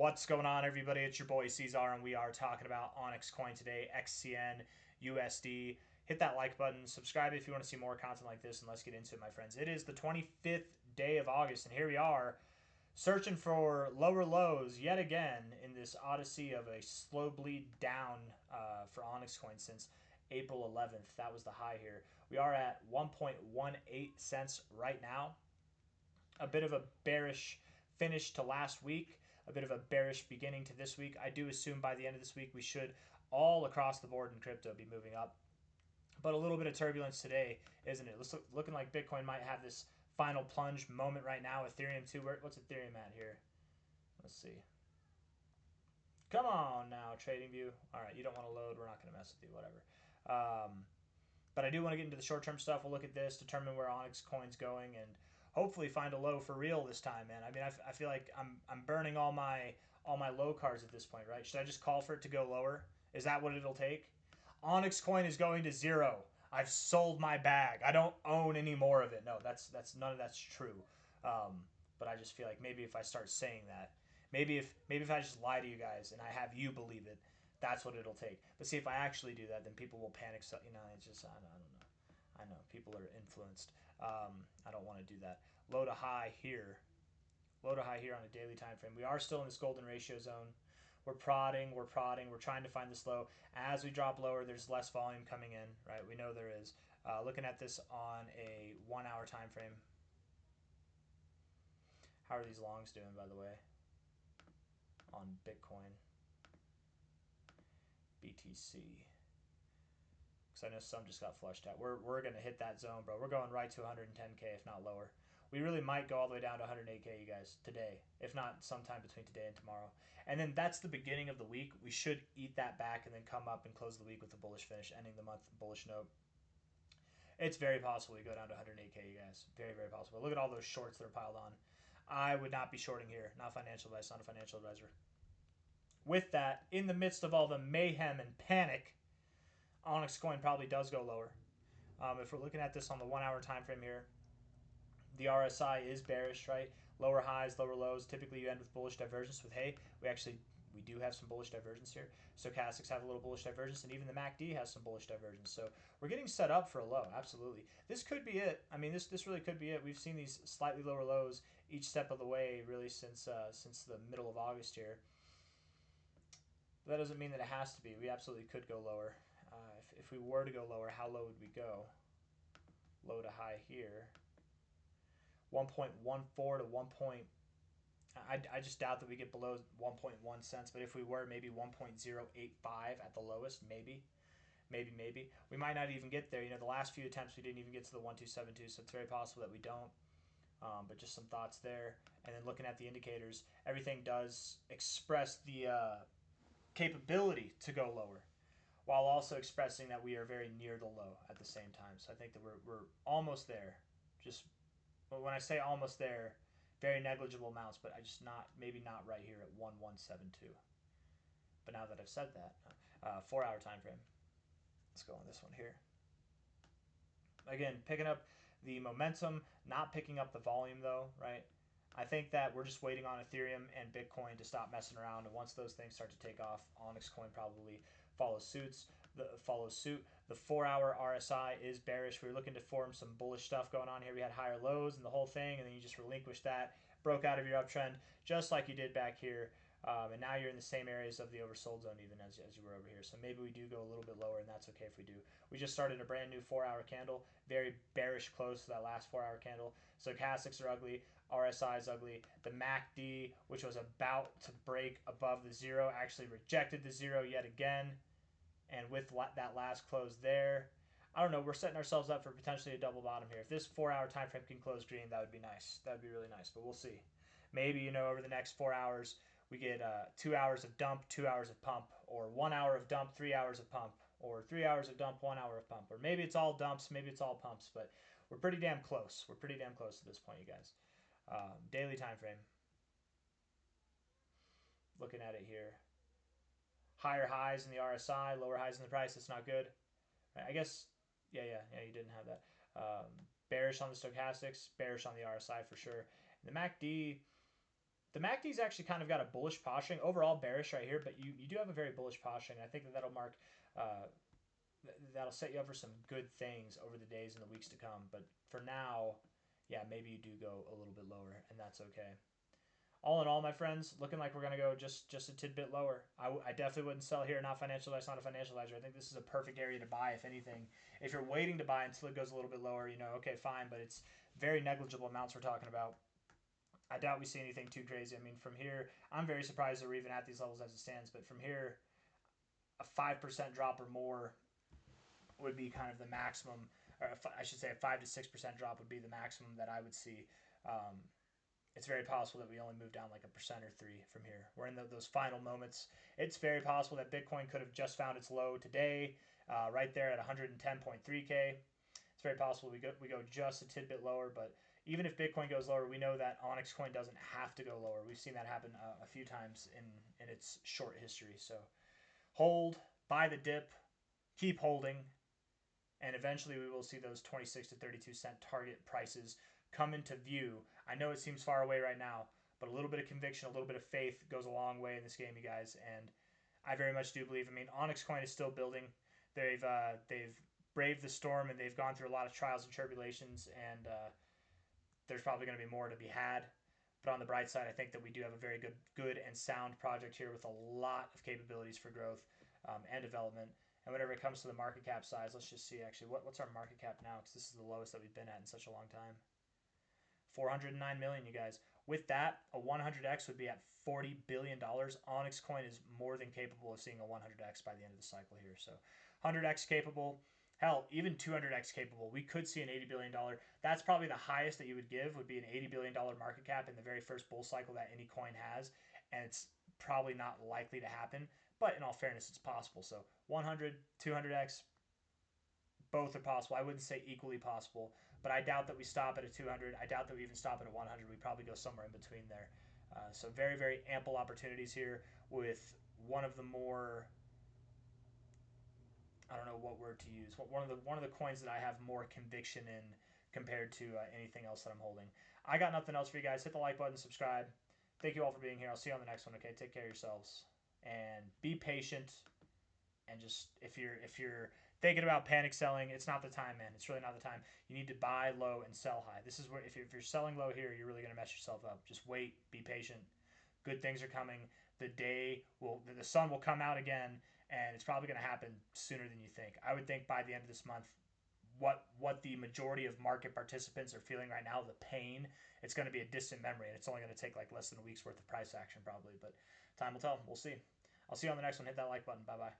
What's going on, everybody? It's your boy C-Zar, and we are talking about OnyxCoin today, XCN, USD. Hit that like button, subscribe if you want to see more content like this, and let's get into it, my friends. It is the 25th day of August, and here we are searching for lower lows yet again in this odyssey of a slow bleed down for OnyxCoin since April 11th. That was the high here. We are at 1.18 cents right now. A bit of a bearish finish to last week, a bit of a bearish beginning to this week. I do assume by the end of this week we should all across the board in crypto be moving up. But a little bit of turbulence today, isn't it? Looking like Bitcoin might have this final plunge moment right now. Ethereum too. What's Ethereum at here? Let's see. Come on now, TradingView. All right, you don't want to load. We're not going to mess with you. Whatever. But I do want to get into the short-term stuff. We'll look at this, determine where OnyxCoin's going, and hopefully find a low for real this time, man. I mean, I feel like I'm burning all my low cards at this point, right? Should I just call for it to go lower? Is that what it'll take? OnyxCoin is going to zero. I've sold my bag. I don't own any more of it. No, that's none of that's true. But I just feel like maybe if I start saying that, maybe if I just lie to you guys and I have you believe it, that's what it'll take. But see, if I actually do that, then people will panic. So, it's just I don't know. I know people are influenced. I don't want to do that. Low to high here. Low to high here on a daily time frame. We are still in this golden ratio zone. We're prodding. We're trying to find this low. As we drop lower, there's less volume coming in, right? We know there is. Looking at this on a 1 hour time frame. How are these longs doing, by the way? On Bitcoin. BTC. Because I know some just got flushed out. We're going to hit that zone, bro. We're going right to 110K, if not lower. We really might go all the way down to 108K, you guys, today. If not, sometime between today and tomorrow. And then that's the beginning of the week. We should eat that back and then come up and close the week with a bullish finish, ending the month bullish note. It's very possible we go down to 108K, you guys. Very, very possible. Look at all those shorts that are piled on. I would not be shorting here. Not financial advice, not a financial advisor. With that, in the midst of all the mayhem and panic, OnyxCoin probably does go lower. If we're looking at this on the 1 hour time frame here, the RSI is bearish, right? Lower highs, lower lows. Typically, you end with bullish divergence. With hey, we do have some bullish divergence here. Stochastics have a little bullish divergence, and even the MACD has some bullish divergence. So we're getting set up for a low. Absolutely, this could be it. I mean, this really could be it. We've seen these slightly lower lows each step of the way, really since the middle of August here. But that doesn't mean that it has to be. We absolutely could go lower. If we were to go lower, how low would we go? Low to high here. 1.14 to 1. I just doubt that we get below 1.1 cents. But if we were, maybe 1.085 at the lowest, maybe. We might not even get there. The last few attempts we didn't even get to the 1272, so it's very possible that we don't. But just some thoughts there. And then looking at the indicators, everything does express the capability to go lower, while also expressing that we are very near the low at the same time. So I think that we're almost there. But when I say almost there, very negligible amounts, but maybe not right here at 1172. But now that I've said that, 4 hour time frame. Let's go on this one here. Again, picking up the momentum, not picking up the volume though, right? I think that we're just waiting on Ethereum and Bitcoin to stop messing around, and once those things start to take off, OnyxCoin probably follows suit. The 4 hour RSI is bearish. We were looking to form some bullish stuff going on here. We had higher lows and the whole thing, and then you just relinquished that, broke out of your uptrend, just like you did back here. And now you're in the same areas of the oversold zone even as you were over here. So maybe we do go a little bit lower, and that's okay if we do. We just started a brand new 4 hour candle. Very bearish close to that last 4 hour candle. Stochastics are ugly. RSI is ugly. The MACD, which was about to break above the zero, actually rejected the zero yet again. And with that last close there, I don't know, we're setting ourselves up for potentially a double bottom here. If this 4 hour time frame can close green, that would be nice. That would be really nice, but we'll see. Maybe, over the next 4 hours, we get 2 hours of dump, 2 hours of pump, or 1 hour of dump, 3 hours of pump, or 3 hours of dump, 1 hour of pump. Or maybe it's all dumps, maybe it's all pumps, but we're pretty damn close. We're pretty damn close at this point, you guys. Daily time frame. Looking at it here. Higher highs in the RSI, lower highs in the price. It's not good. Right, I guess, yeah, you didn't have that. Bearish on the stochastics, bearish on the RSI for sure. And the MACD, The MACD's actually kind of got a bullish posturing. Overall bearish right here, but you do have a very bullish posturing. I think that that'll mark, that'll set you up for some good things over the days and the weeks to come. But for now, yeah, maybe you do go a little bit lower, and that's okay. All in all, my friends, looking like we're going to go just a tidbit lower. I definitely wouldn't sell here. Not financial advice, not a financial advisor. I think this is a perfect area to buy, if anything. If you're waiting to buy until it goes a little bit lower, okay, fine, but it's very negligible amounts we're talking about. I doubt we see anything too crazy. I mean, from here, I'm very surprised that we're even at these levels as it stands, but from here, a 5% drop or more would be kind of the maximum, or I should say a 5 to 6% drop would be the maximum that I would see. It's very possible that we only move down like 1% or 3% from here. We're in those final moments. It's very possible that Bitcoin could have just found its low today, right there at 110.3K. It's very possible we go just a tidbit lower, but even if Bitcoin goes lower, we know that OnyxCoin doesn't have to go lower. We've seen that happen a few times in its short history. So hold, buy the dip, keep holding, and eventually we will see those 26 to 32 cent target prices come into view. I know it seems far away right now, but a little bit of conviction, a little bit of faith goes a long way in this game, you guys. And I very much do believe. I mean, OnyxCoin is still building. They've braved the storm, and they've gone through a lot of trials and tribulations, and there's probably going to be more to be had. But on the bright side, I think that we do have a very good and sound project here with a lot of capabilities for growth and development. And whenever it comes to the market cap size, let's just see actually what's our market cap now, because this is the lowest that we've been at in such a long time. 409 million, you guys. With that, a 100x would be at $40 billion. OnyxCoin is more than capable of seeing a 100x by the end of the cycle here. So 100x capable, hell, even 200x capable. We could see an $80 billion. That's probably the highest that you would give, would be an $80 billion market cap in the very first bull cycle that any coin has. And it's probably not likely to happen. But in all fairness, it's possible. So 100, 200x, both are possible. I wouldn't say equally possible, but I doubt that we stop at a 200. I doubt that we even stop at a 100. We probably go somewhere in between there. So very, very ample opportunities here with one of the more, I don't know what word to use. One of the coins that I have more conviction in compared to anything else that I'm holding. I got nothing else for you guys. Hit the like button, subscribe. Thank you all for being here. I'll see you on the next one. Okay, take care of yourselves and be patient. And just if you're thinking about panic selling, it's not the time, man. It's really not the time. You need to buy low and sell high. This is where if you're selling low here, you're really going to mess yourself up. Just wait, be patient. Good things are coming. The sun will come out again, and it's probably going to happen sooner than you think. I would think by the end of this month, what the majority of market participants are feeling right now, the pain, it's going to be a distant memory, and it's only going to take like less than a week's worth of price action probably. But time will tell. We'll see. I'll see you on the next one. Hit that like button. Bye-bye.